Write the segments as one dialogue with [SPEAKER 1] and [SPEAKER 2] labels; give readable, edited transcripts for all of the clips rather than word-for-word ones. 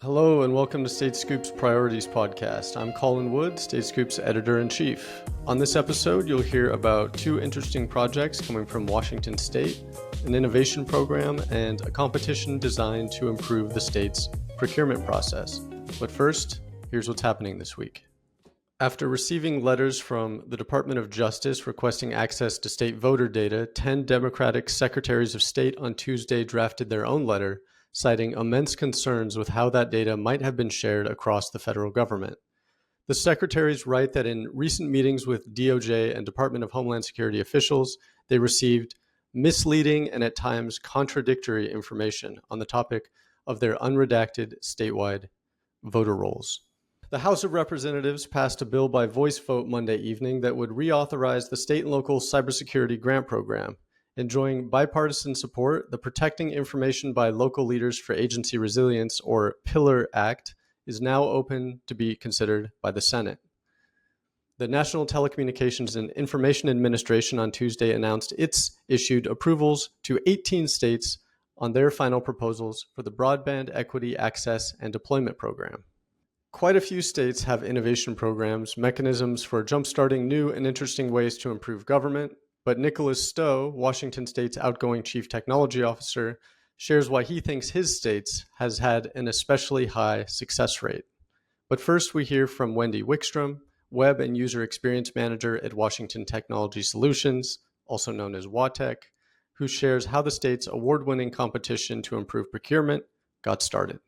[SPEAKER 1] Hello and welcome to State Scoop's Priorities Podcast. I'm Colin Wood, State Scoop's Editor-in-Chief. On this episode, you'll hear about two interesting projects coming from Washington State, an innovation program, and a competition designed to improve the state's procurement process. But first, here's what's happening this week. After receiving letters from the Department of Justice requesting access to state voter data, 10 Democratic secretaries of state on Tuesday drafted their own letter, citing immense concerns with how that data might have been shared across the federal government. The secretaries write that in recent meetings with DOJ and Department of Homeland Security officials, they received misleading and at times contradictory information on the topic of their unredacted statewide voter rolls. The House of Representatives passed a bill by voice vote Monday evening that would reauthorize the state and local cybersecurity grant program. Enjoying bipartisan support, the Protecting Information by Local Leaders for Agency Resilience, or PILLAR Act, is now open to be considered by the Senate. The National Telecommunications and Information Administration on Tuesday announced it's issued approvals to 18 states on their final proposals for the Broadband Equity Access and Deployment Program. Quite a few states have innovation programs, mechanisms for jumpstarting new and interesting ways to improve government, but Nicholas Stowe, Washington State's outgoing Chief Technology Officer, shares why he thinks his state has had an especially high success rate. But first, we hear from Wendy Wickstrom, Web and User Experience Manager at Washington Technology Solutions, also known as WATEC, who shares how the state's award-winning competition to improve procurement got started.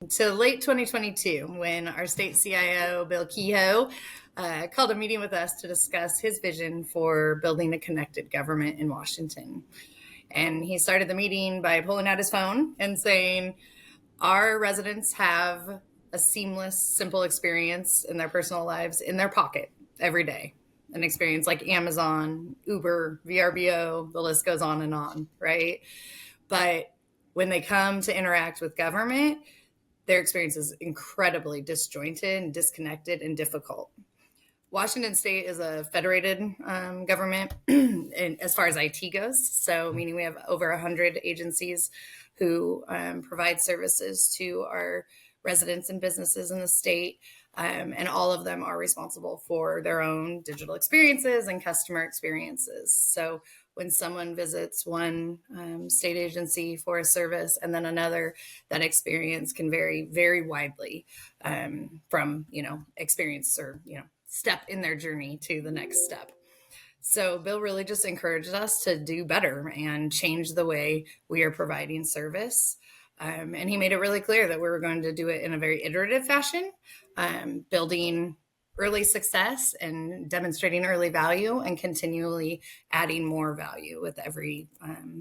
[SPEAKER 2] So late 2022, when our state CIO, Bill Kehoe, called a meeting with us to discuss his vision for building a connected government in Washington. And he started the meeting by pulling out his phone and saying, our residents have a seamless, simple experience in their personal lives in their pocket every day. An experience like Amazon, Uber, VRBO, the list goes on, right? But when they come to interact with government, their experience is incredibly disjointed and disconnected and difficult. Washington State is a federated government as far as IT goes. So meaning we have over 100 agencies who provide services to our residents and businesses in the state. And all of them are responsible for their own digital experiences and customer experiences. So when someone visits one state agency for a service and then another, that experience can vary very widely from, experience or, step in their journey to the next step. So Bill really just encouraged us to do better and change the way we are providing service. And he made it really clear that we were going to do it in a very iterative fashion, building early success and demonstrating early value and continually adding more value with every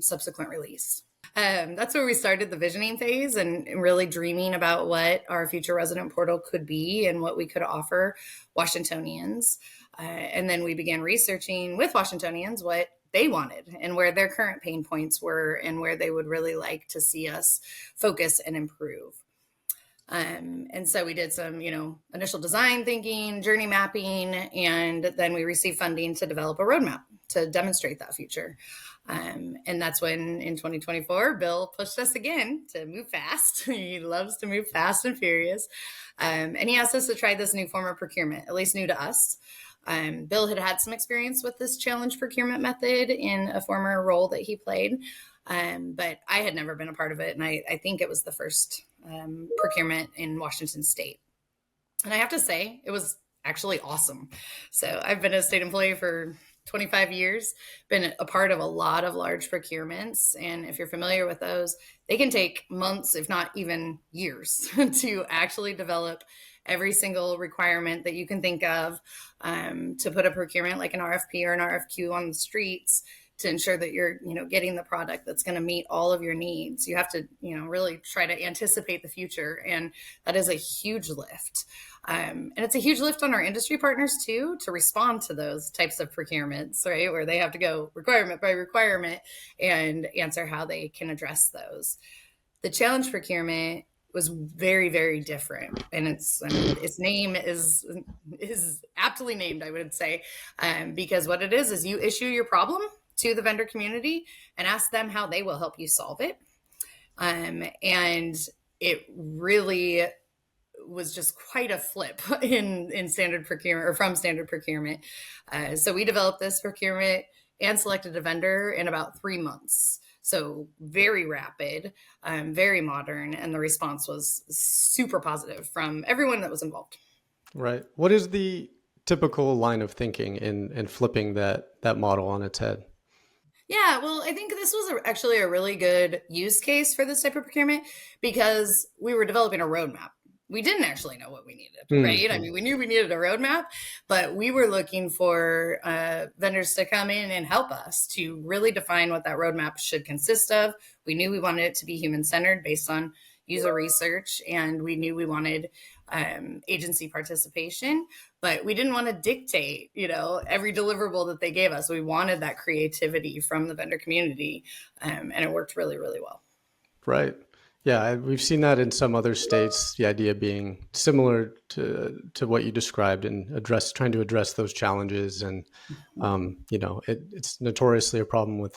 [SPEAKER 2] subsequent release. That's where we started the visioning phase and really dreaming about what our future resident portal could be and what we could offer Washingtonians. And then we began researching with Washingtonians what they wanted and where their current pain points were and where they would really like to see us focus and improve. And so we did some, initial design thinking, journey mapping, and then we received funding to develop a roadmap to demonstrate that future. And that's when in 2024, Bill pushed us again to move fast. He loves to move fast and furious. And he asked us to try this new form of procurement, at least new to us. Bill had some experience with this challenge procurement method in a former role that he played. But I had never been a part of it. And I think it was the first procurement in Washington State. And I have to say, it was actually awesome. So I've been a state employee for 25 years, been a part of a lot of large procurements. And if you're familiar with those, they can take months, if not even years, to actually develop every single requirement that you can think of to put a procurement like an RFP or an RFQ on the streets to ensure that you're, getting the product that's going to meet all of your needs. You have to, really try to anticipate the future. And that is a huge lift. And it's a huge lift on our industry partners too, to respond to those types of procurements, right? Where they have to go requirement by requirement and answer how they can address those. The challenge procurement was very, very different. And its name is aptly named, I would say, because what it is you issue your problem to the vendor community and ask them how they will help you solve it. And it really was just quite a flip in standard procurement, or from standard procurement. So we developed this procurement and selected a vendor in about 3 months. So very rapid, very modern, and the response was super positive from everyone that was involved.
[SPEAKER 1] Right. What is the typical line of thinking in flipping that model on its head?
[SPEAKER 2] Yeah, well, I think this was actually a really good use case for this type of procurement because we were developing a roadmap. We didn't actually know what we needed, right? I
[SPEAKER 1] Mm-hmm.
[SPEAKER 2] mean, we knew we needed a roadmap, but we were looking for vendors to come in and help us to really define what that roadmap should consist of. We knew we wanted it to be human centered based on user research, and we knew we wanted agency participation, but we didn't want to dictate, every deliverable that they gave us. We wanted that creativity from the vendor community, and it worked really, really well.
[SPEAKER 1] Right. Yeah, we've seen that in some other states. The idea being similar to what you described, and trying to address those challenges. And it's notoriously a problem with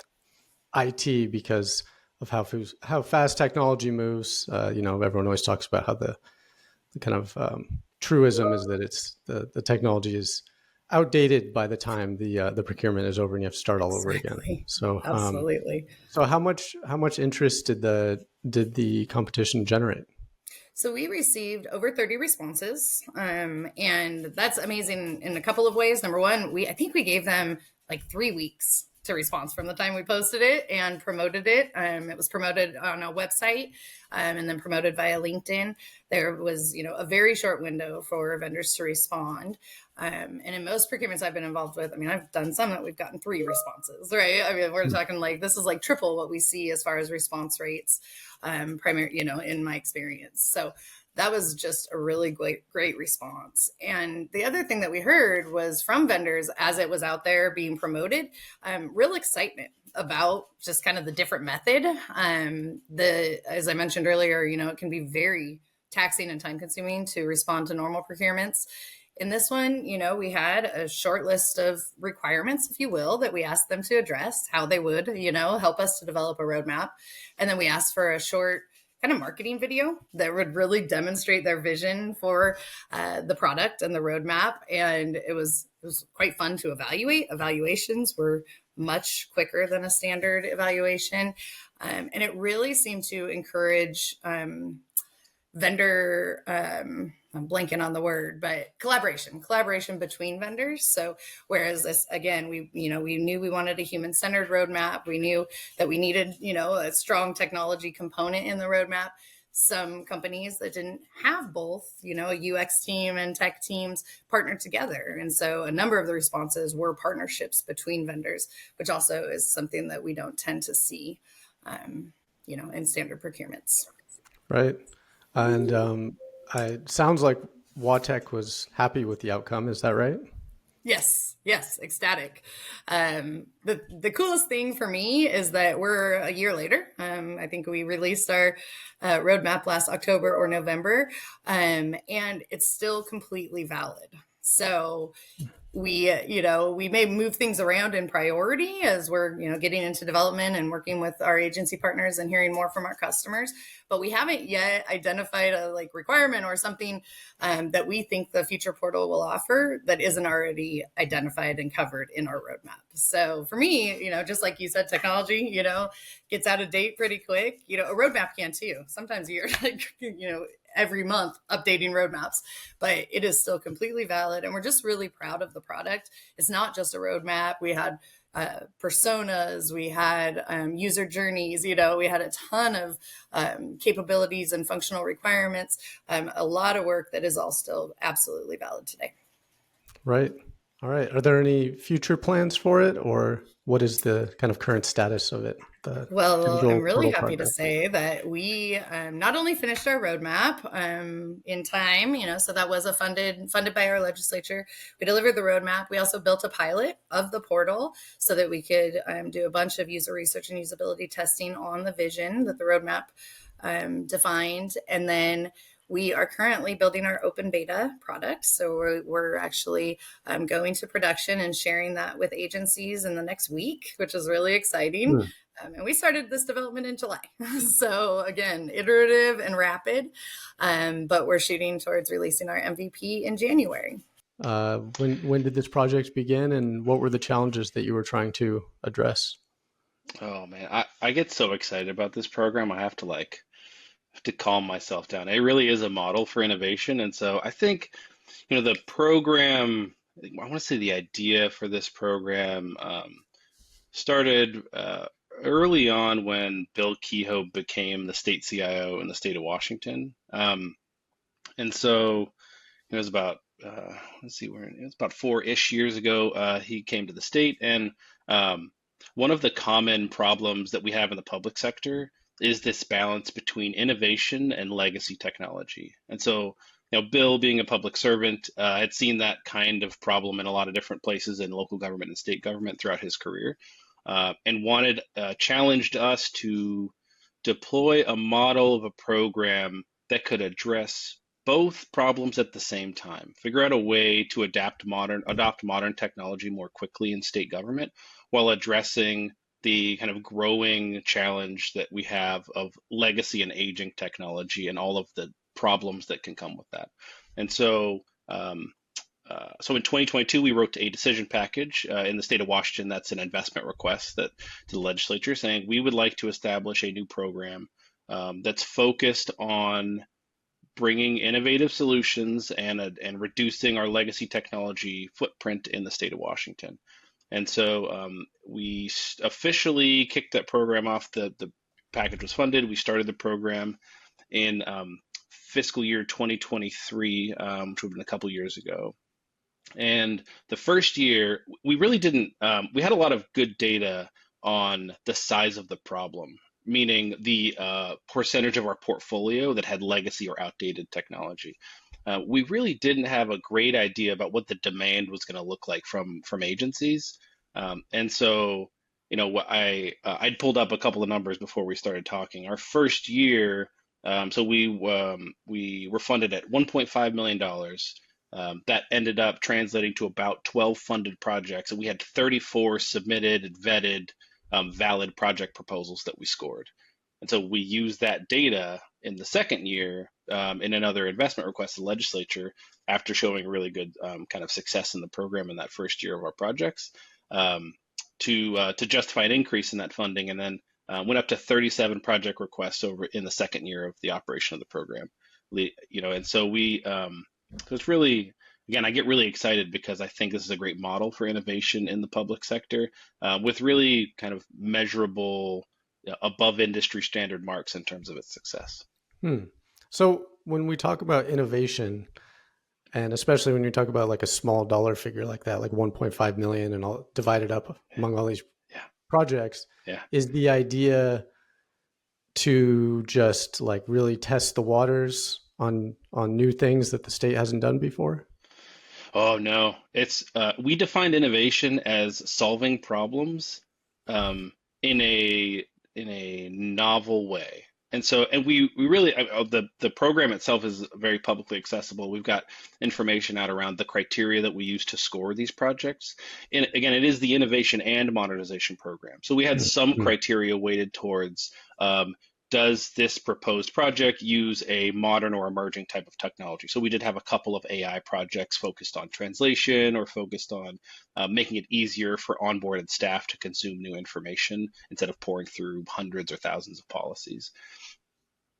[SPEAKER 1] IT because of how fast technology moves. Everyone always talks about how the kind of truism is that it's the technology is outdated by the time the procurement is over and you have to start all over again.
[SPEAKER 2] Exactly.
[SPEAKER 1] So
[SPEAKER 2] Absolutely.
[SPEAKER 1] so how much interest did the competition generate?
[SPEAKER 2] So we received over 30 responses, and that's amazing in a couple of ways. Number one, I think we gave them like 3 weeks to response from the time we posted it and promoted it. It was promoted on a website, and then promoted via LinkedIn. There was, a very short window for vendors to respond. And in most procurements I've been involved with, I mean, I've done some that we've gotten 3 responses, right? I mean, we're talking like this is like triple what we see as far as response rates, in my experience. So that was just a really great response. And the other thing that we heard was from vendors as it was out there being promoted, real excitement about just kind of the different method. As I mentioned earlier, it can be very taxing and time consuming to respond to normal procurements. In this one, we had a short list of requirements, if you will, that we asked them to address, how they would, help us to develop a roadmap. And then we asked for a short kind of marketing video that would really demonstrate their vision for the product and the roadmap. And it was quite fun to evaluate. Evaluations were much quicker than a standard evaluation. And it really seemed to encourage vendor, I'm blanking on the word, but collaboration between vendors. So whereas this, again, we knew we wanted a human centered roadmap. We knew that we needed, a strong technology component in the roadmap. Some companies that didn't have both, a UX team and tech teams partnered together. And so a number of the responses were partnerships between vendors, which also is something that we don't tend to see, in standard procurements.
[SPEAKER 1] Right. And it sounds like Watech was happy with the outcome. Is that right?
[SPEAKER 2] Yes, ecstatic. The coolest thing for me is that we're a year later. I think we released our roadmap last October or November, and it's still completely valid. So we may move things around in priority as we're getting into development and working with our agency partners and hearing more from our customers, but we haven't yet identified a requirement or something that we think the future portal will offer that isn't already identified and covered in our roadmap. So for me, just like you said, technology gets out of date pretty quick. A roadmap can too. Sometimes you're every month updating roadmaps, but it is still completely valid. And we're just really proud of the product. It's not just a roadmap. We had personas, we had user journeys, we had a ton of capabilities and functional requirements, a lot of work that is all still absolutely valid today.
[SPEAKER 1] Right. All right. Are there any future plans for it, or what is the kind of current status of it?
[SPEAKER 2] Well, I'm really happy to
[SPEAKER 1] Project.
[SPEAKER 2] say that we not only finished our roadmap in time, so that was funded by our legislature. We delivered the roadmap. We also built a pilot of the portal so that we could do a bunch of user research and usability testing on the vision that the roadmap defined. And then We are currently building our open beta product. So we're actually going to production and sharing that with agencies in the next week, which is really exciting.
[SPEAKER 1] Hmm.
[SPEAKER 2] And we started this development in July. So again, iterative and rapid, but we're shooting towards releasing our MVP in January.
[SPEAKER 1] When did this project begin, and what were the challenges that you were trying to address?
[SPEAKER 3] Oh man, I get so excited about this program. I have to calm myself down. It really is a model for innovation, and so I think the program. I want to say the idea for this program started early on when Bill Kehoe became the state CIO in the state of Washington, and so it was about let's see where it was about 4-ish years ago. He came to the state, and um, one of the common problems that we have in the public sector is this balance between innovation and legacy technology. And so, Bill, being a public servant, had seen that kind of problem in a lot of different places in local government and state government throughout his career, and challenged us to deploy a model of a program that could address both problems at the same time. Figure out a way to adopt modern technology more quickly in state government while addressing the kind of growing challenge that we have of legacy and aging technology and all of the problems that can come with that. And so, so in 2022, we wrote a decision package in the state of Washington. That's an investment request to the legislature saying we would like to establish a new program that's focused on bringing innovative solutions and reducing our legacy technology footprint in the state of Washington. And so we officially kicked that program off. The package was funded. We started the program in fiscal year 2023, which would have been a couple years ago. And the first year, we really didn't, we had a lot of good data on the size of the problem, meaning the percentage of our portfolio that had legacy or outdated technology. We really didn't have a great idea about what the demand was going to look like from agencies. And so, I'd pulled up a couple of numbers before we started talking. Our first year, so we were funded at $1.5 million. That ended up translating to about 12 funded projects, and we had 34 submitted and vetted valid project proposals that we scored. And so we used that data in the second year in another investment request to the legislature after showing really good kind of success in the program in that first year of our projects to justify an increase in that funding, and then went up to 37 project requests over in the second year of the operation of the program. And so so it's really, again, I get really excited because I think this is a great model for innovation in the public sector with really kind of measurable above industry standard marks in terms of its success.
[SPEAKER 1] So when we talk about innovation, and especially when you talk about like a small dollar figure like that, like 1.5 million and all divided up among all these projects, is the idea to just like really test the waters on new things that the state hasn't done before?
[SPEAKER 3] Oh no, it's we defined innovation as solving problems in a novel way. And so, and we really the program itself is very publicly accessible. We've got information out around the criteria that we use to score these projects. And again, it is the innovation and modernization program. So we had some criteria weighted towards does this proposed project use a modern or emerging type of technology? So we did have a couple of AI projects focused on translation or focused on making it easier for onboarded staff to consume new information instead of pouring through hundreds or thousands of policies.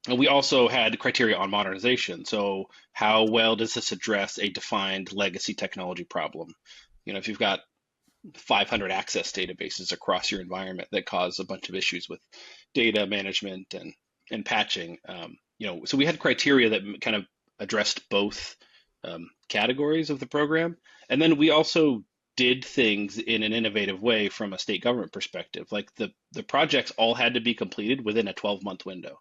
[SPEAKER 3] And we also had criteria on modernization. So how well does this address a defined legacy technology problem? If you've got 500 access databases across your environment that cause a bunch of issues with data management and patching. So we had criteria that kind of addressed both categories of the program. And then we also did things in an innovative way from a state government perspective. Like the projects all had to be completed within a 12-month window.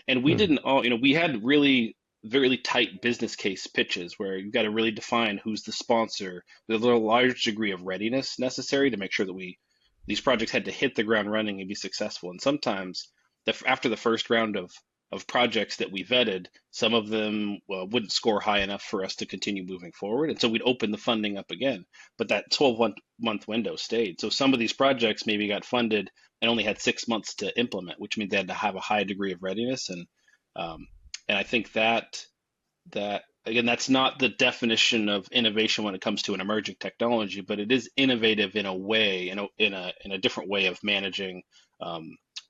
[SPEAKER 3] And we didn't all, we had really very tight business case pitches where you've got to really define who's the sponsor. There's a large degree of readiness necessary to make sure that these projects had to hit the ground running and be successful. And sometimes after the first round of of projects that we vetted, some of them wouldn't score high enough for us to continue moving forward. And so we'd open the funding up again. But that 12-month window stayed. So some of these projects maybe got funded and only had 6 months to implement, which means they had to have a high degree of readiness. And I think that again, that's not the definition of innovation when it comes to an emerging technology, but it is innovative in a way, in a different way of managing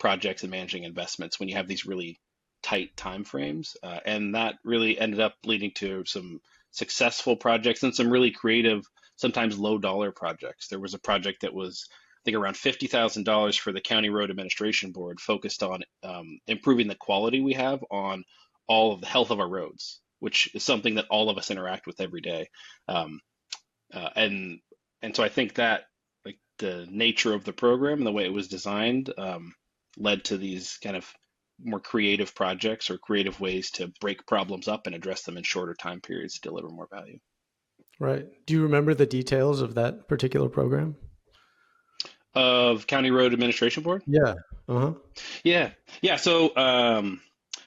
[SPEAKER 3] projects and managing investments when you have these really tight timeframes. And that really ended up leading to some successful projects and some really creative, sometimes low dollar projects. There was a project that was, I think, around $50,000 for the County Road Administration Board, focused on improving the quality we have on all of the health of our roads, which is something that all of us interact with every day. Um, and so I think that, like, the nature of the program and the way it was designed led to these kind of more creative projects or creative ways to break problems up and address them in shorter time periods to deliver more value.
[SPEAKER 1] Right. Do you remember the details of that particular program?
[SPEAKER 3] Of County Road Administration Board?
[SPEAKER 1] Yeah. Uh-huh.
[SPEAKER 3] Yeah. Yeah. So,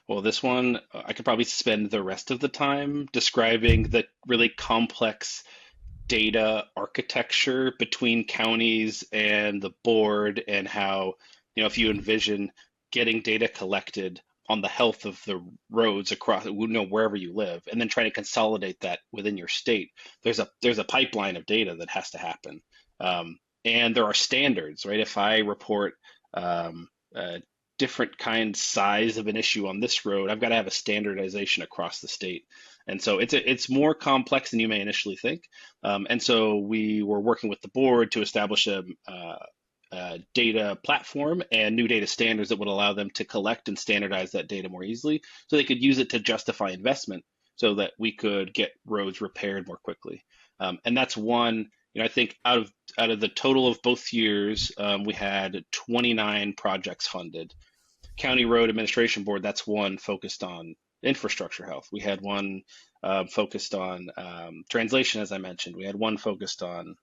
[SPEAKER 3] well, this one, I could probably spend the rest of the time describing the really complex data architecture between counties and the board, and how, if you envision getting data collected on the health of the roads across, wherever you live, and then trying to consolidate that within your state, there's a pipeline of data that has to happen. And there are standards, right? If I report a different kind size of an issue on this road, I've got to have a standardization across the state. And so it's more complex than you may initially think. And so we were working with the board to establish a data platform and new data standards that would allow them to collect and standardize that data more easily, so they could use it to justify investment, so that we could get roads repaired more quickly. And that's one. I think out of the total of both years, we had 29 projects funded. County Road Administration Board, that's one focused on infrastructure health. We had one focused on translation, as I mentioned. We had one focused on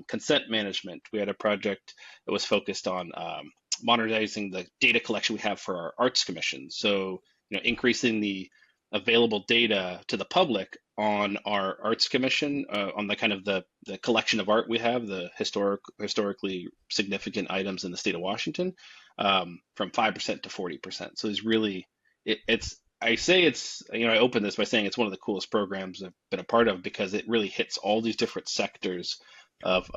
[SPEAKER 3] consent management. We had a project that was focused on modernizing the data collection we have for our arts commission. So, increasing the available data to the public on our arts commission, on the kind of the collection of art we have, the historically significant items in the state of Washington, from 5% to 40%. So it's really, I say it's, I open this by saying it's one of the coolest programs I've been a part of, because it really hits all these different sectors of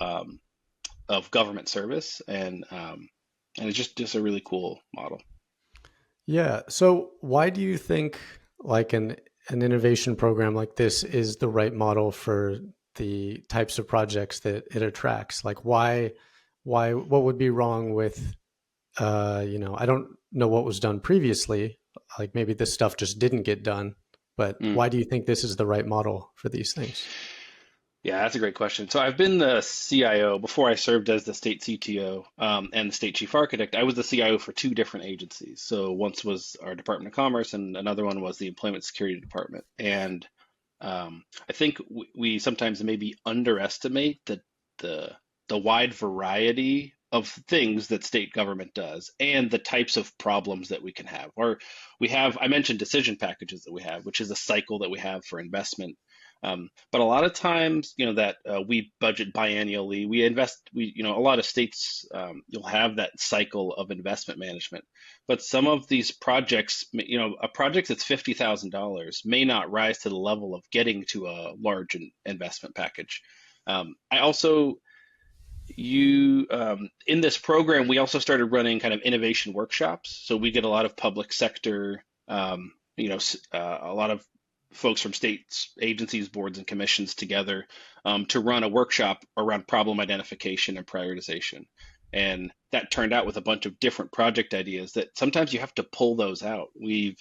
[SPEAKER 3] government service, and it's just a really cool model.
[SPEAKER 1] Yeah. So why do you think like an innovation program like this is the right model for the types of projects that it attracts? Like what would be wrong with, I don't know what was done previously. Like maybe this stuff just didn't get done, but why do you think this is the right model for these things?
[SPEAKER 3] Yeah, that's a great question. So I've been the CIO before I served as the state CTO and the state chief architect. I was the CIO for two different agencies. So once was our Department of Commerce, and another one was the Employment Security Department. And I think we sometimes maybe underestimate the wide variety of things that state government does, and the types of problems that we can have. Or I mentioned decision packages that we have, which is a cycle that we have for investment. But a lot of times, that we budget biannually, we invest, a lot of states, you'll have that cycle of investment management. But some of these projects, a project that's $50,000 may not rise to the level of getting to a large investment package. I also, in this program, we also started running kind of innovation workshops. So we get a lot of public sector, a lot of folks from states, agencies, boards, and commissions together to run a workshop around problem identification and prioritization. And that turned out with a bunch of different project ideas that sometimes you have to pull those out. We've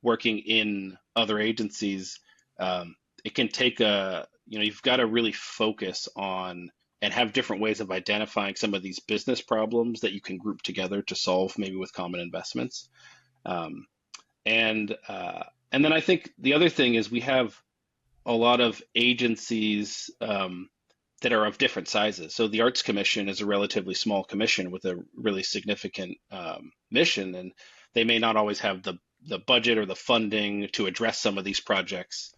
[SPEAKER 3] working in other agencies, it can take you've got to really focus on and have different ways of identifying some of these business problems that you can group together to solve, maybe with common investments. And then I think the other thing is we have a lot of agencies that are of different sizes. So the Arts Commission is a relatively small commission with a really significant mission, and they may not always have the the budget or the funding to address some of these projects,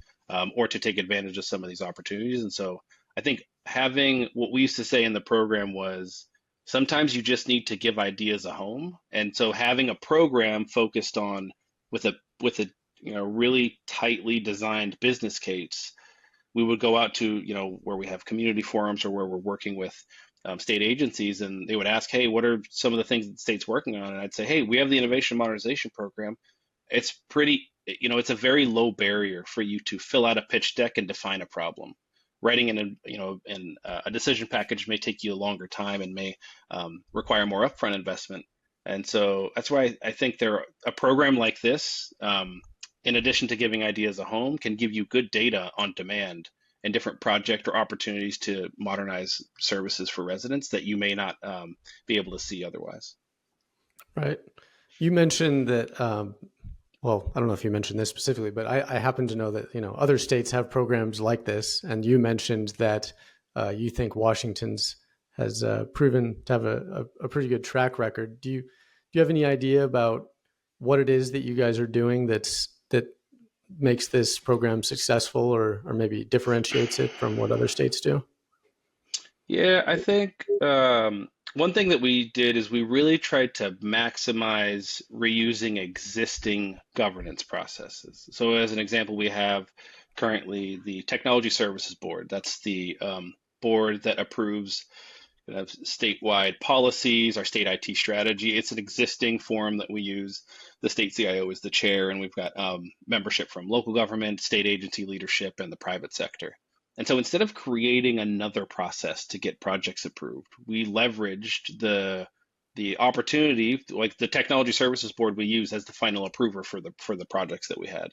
[SPEAKER 3] or to take advantage of some of these opportunities. And so I think having what we used to say in the program was sometimes you just need to give ideas a home. And so having a program focused on with a really tightly designed business case, we would go out to, where we have community forums or where we're working with state agencies, and they would ask, hey, what are some of the things that the state's working on? And I'd say, hey, we have the innovation modernization program. It's it's a very low barrier for you to fill out a pitch deck and define a problem. Writing a decision package may take you a longer time and may require more upfront investment. And so that's why I think a program like this, in addition to giving ideas a home, can give you good data on demand and different project or opportunities to modernize services for residents that you may not be able to see otherwise.
[SPEAKER 1] Right. You mentioned that, well, I don't know if you mentioned this specifically, but I happen to know that, other states have programs like this. And you mentioned that you think Washington's has proven to have a pretty good track record. Do you have any idea about what it is that you guys are doing that makes this program successful, or maybe differentiates it from what other states do?
[SPEAKER 3] Yeah, I think one thing that we did is we really tried to maximize reusing existing governance processes. So as an example, we have currently the Technology Services Board. That's the board that approves statewide policies, our state IT strategy. It's an existing forum that we use. The state CIO is the chair, and we've got membership from local government, state agency leadership, and the private sector. And so instead of creating another process to get projects approved, we leveraged the opportunity, like the Technology Services Board we use as the final approver for the projects that we had.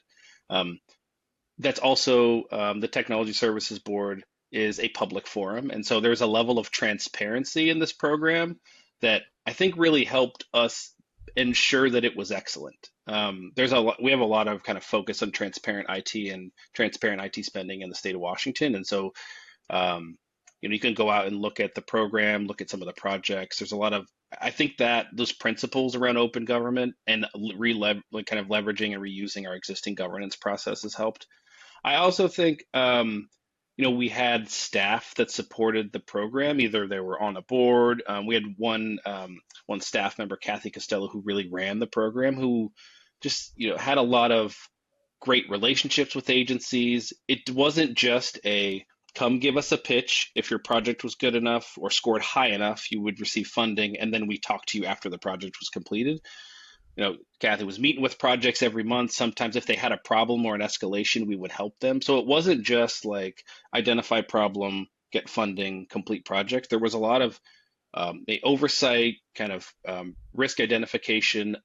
[SPEAKER 3] That's also the Technology Services Board is a public forum. And so there's a level of transparency in this program that I think really helped us ensure that it was excellent. We have a lot of kind of focus on transparent IT and transparent IT spending in the state of Washington. And so, you can go out and look at the program, look at some of the projects. There's a lot of, I think that those principles around open government and kind of leveraging and reusing our existing governance processes helped. I also think, we had staff that supported the program. Either they were on a board. We had one staff member, Kathy Costello, who really ran the program, who just had a lot of great relationships with agencies. It wasn't just a come give us a pitch. If your project was good enough or scored high enough, you would receive funding, and then we talked to you after the project was completed. Kathy was meeting with projects every month. Sometimes if they had a problem or an escalation, we would help them. So it wasn't just like identify problem, get funding, complete project. There was a lot of the oversight, kind of risk identification,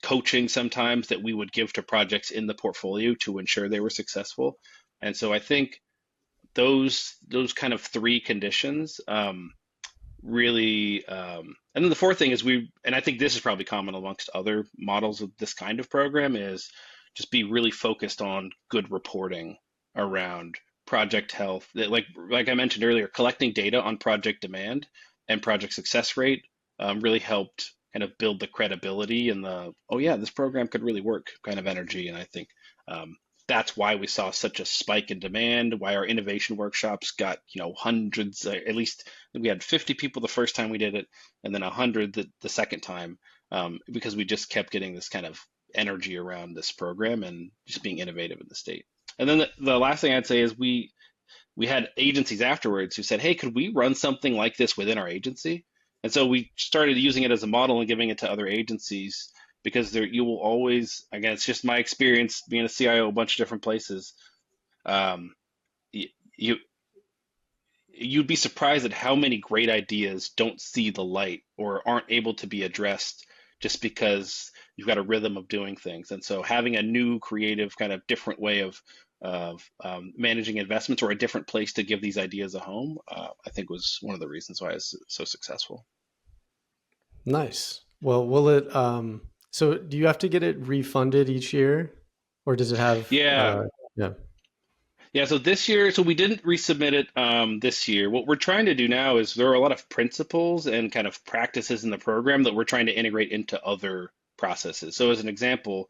[SPEAKER 3] coaching sometimes that we would give to projects in the portfolio to ensure they were successful. And so I think those kind of three conditions really, and then the fourth thing is and I think this is probably common amongst other models of this kind of program, is just be really focused on good reporting around project health. Like I mentioned earlier, collecting data on project demand and project success rate really helped kind of build the credibility and this program could really work kind of energy. And I think that's why we saw such a spike in demand, why our innovation workshops got, hundreds, at least we had 50 people the first time we did it, and then 100 the second time, because we just kept getting this kind of energy around this program and just being innovative in the state. And then the last thing I'd say is we had agencies afterwards who said, hey, could we run something like this within our agency? And so we started using it as a model and giving it to other agencies, because you will always, again, it's just my experience being a CIO a bunch of different places. You'd be surprised at how many great ideas don't see the light or aren't able to be addressed just because you've got a rhythm of doing things. And so having a new creative kind of different way of managing investments, or a different place to give these ideas a home, I think was one of the reasons why it's so successful.
[SPEAKER 1] Nice. Well, will it, so do you have to get it refunded each year, or does it have?
[SPEAKER 3] Yeah.
[SPEAKER 1] Yeah.
[SPEAKER 3] Yeah. So this year, we didn't resubmit it this year. What we're trying to do now is there are a lot of principles and kind of practices in the program that we're trying to integrate into other processes. So as an example,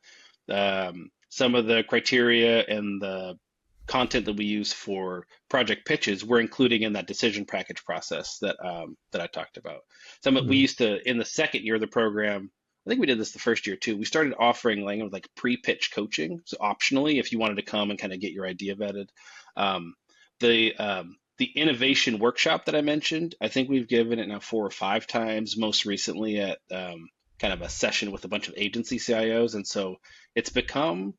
[SPEAKER 3] some of the criteria and the content that we use for project pitches, we're including in that decision package process that I talked about. We
[SPEAKER 1] Mhm.
[SPEAKER 3] used to, in the second year of the program, I think we did this the first year too. We started offering like pre-pitch coaching, so optionally, if you wanted to come and kind of get your idea vetted. Um, the innovation workshop that I mentioned, I think we've given it now 4 or 5 times. Most recently at kind of a session with a bunch of agency CIOs, and so it's become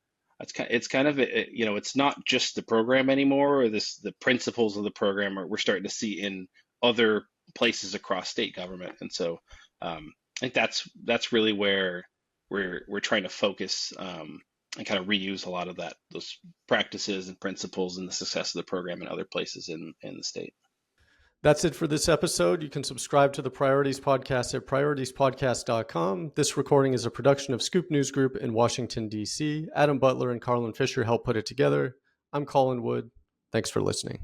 [SPEAKER 3] it's kind of it's not just the program anymore, or the principles of the program we're starting to see in other places across state government, and so I think that's really where we're trying to focus, and kind of reuse a lot of those practices and principles and the success of the program in other places in the state.
[SPEAKER 1] That's it for this episode. You can subscribe to the Priorities Podcast at prioritiespodcast.com. This recording is a production of Scoop News Group in Washington, D.C. Adam Butler and Carlin Fisher helped put it together. I'm Colin Wood. Thanks for listening.